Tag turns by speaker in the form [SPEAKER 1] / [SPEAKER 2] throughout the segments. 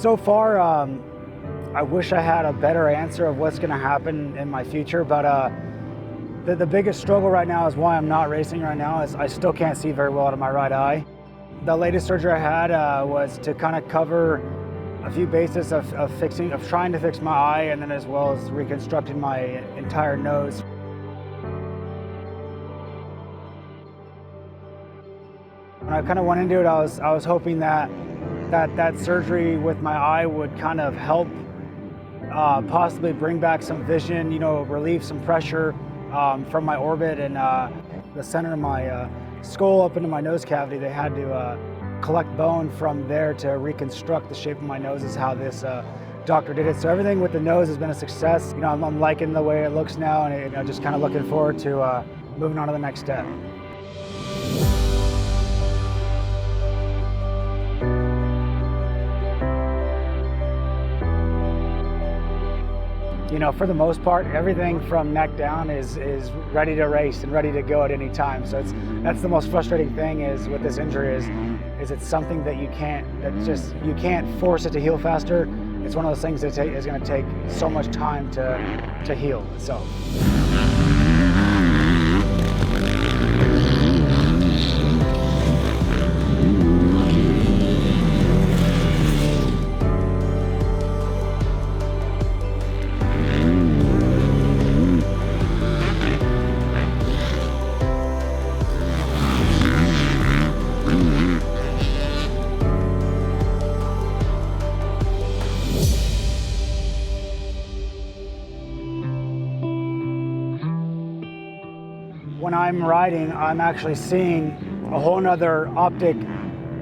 [SPEAKER 1] So far, I wish I had a better answer of what's going to happen in my future, but the biggest struggle right now is why I'm not racing right now is I still can't see very well out of my right eye. The latest surgery I had was to kind of cover a few bases of trying to fix my eye, and then as well as reconstructing my entire nose. When I kind of went into it, I was hoping that surgery with my eye would kind of help possibly bring back some vision, relieve some pressure from my orbit and the center of my skull up into my nose cavity. They had to collect bone from there to reconstruct the shape of my nose is how this doctor did it. So everything with the nose has been a success. I'm liking the way it looks now, and just kind of looking forward to moving on to the next step. For the most part, everything from neck down is ready to race and ready to go at any time. So that's the most frustrating thing is with this injury is it's something that you can't force it to heal faster. It's one of those things that is going to take so much time to heal itself. When I'm riding, I'm actually seeing a whole nother optic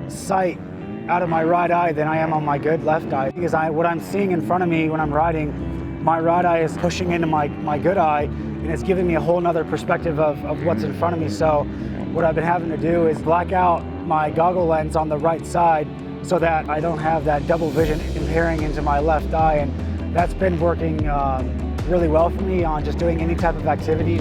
[SPEAKER 1] sight out of my right eye than I am on my good left eye. Because what I'm seeing in front of me when I'm riding, my right eye is pushing into my good eye, and it's giving me a whole nother perspective of what's in front of me. So what I've been having to do is black out my goggle lens on the right side so that I don't have that double vision impairing into my left eye. And that's been working really well for me on just doing any type of activity.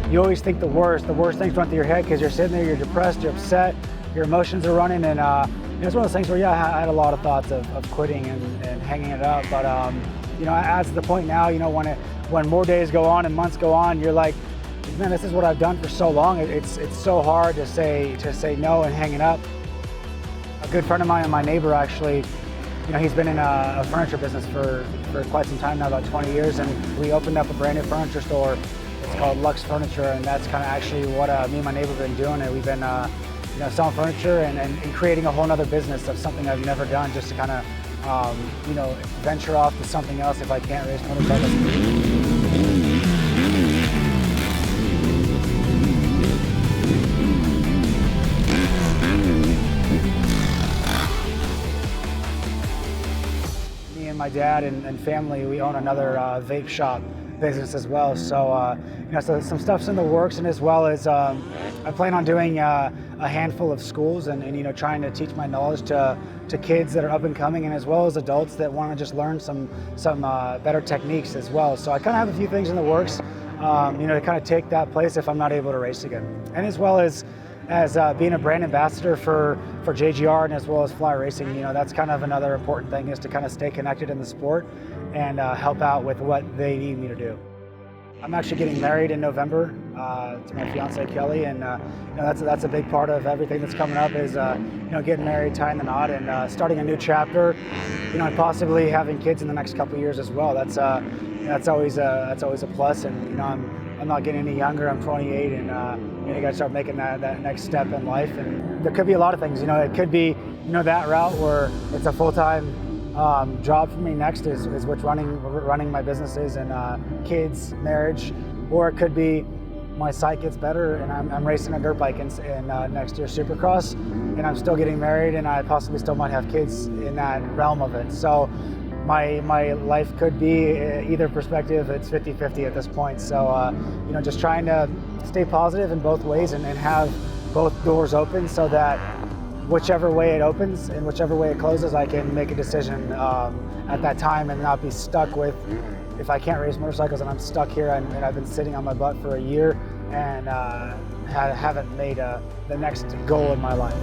[SPEAKER 1] You always think the worst things run through your head because you're sitting there, you're depressed, you're upset, your emotions are running, and it's one of those things where, I had a lot of thoughts of quitting and hanging it up, but as to the point now, when more days go on and months go on, you're like, man, this is what I've done for so long. It's so hard to say no and hang it up. A good friend of mine and my neighbor actually, he's been in a furniture business for quite some time now, about 20 years, and we opened up a brand new furniture store. It's called Lux Furniture, and that's kind of actually what me and my neighbor have been doing. And we've been selling furniture and creating a whole other business of something I've never done, just to kind of venture off to something else if I can't race motorcycles. Me and my dad and family, we own another vape shop business as well. So, so some stuff's in the works, and as well as I plan on doing a handful of schools and trying to teach my knowledge to kids that are up and coming, and as well as adults that want to just learn some better techniques as well. So I kind of have a few things in the works, to kind of take that place if I'm not able to race again. And as well as being a brand ambassador for JGR and as well as Fly Racing, that's kind of another important thing, is to kind of stay connected in the sport and help out with what they need me to do. I'm actually getting married in November to my fiance Kelly, and that's a big part of everything that's coming up is getting married, tying the knot, and starting a new chapter. And possibly having kids in the next couple of years as well. That's always a plus. And I'm not getting any younger. I'm 28, and you got to start making that next step in life. And there could be a lot of things. It could be that route where it's a full-time job for me next is which running my businesses and kids, marriage, or it could be my sight gets better and I'm racing a dirt bike in next year's Supercross, and I'm still getting married, and I possibly still might have kids in that realm of it. So my life could be either perspective. It's 50-50 at this point. So just trying to stay positive in both ways and have both doors open so that whichever way it opens and whichever way it closes, I can make a decision at that time and not be stuck with, if I can't race motorcycles and I'm stuck here and I've been sitting on my butt for a year and haven't made the next goal in my life.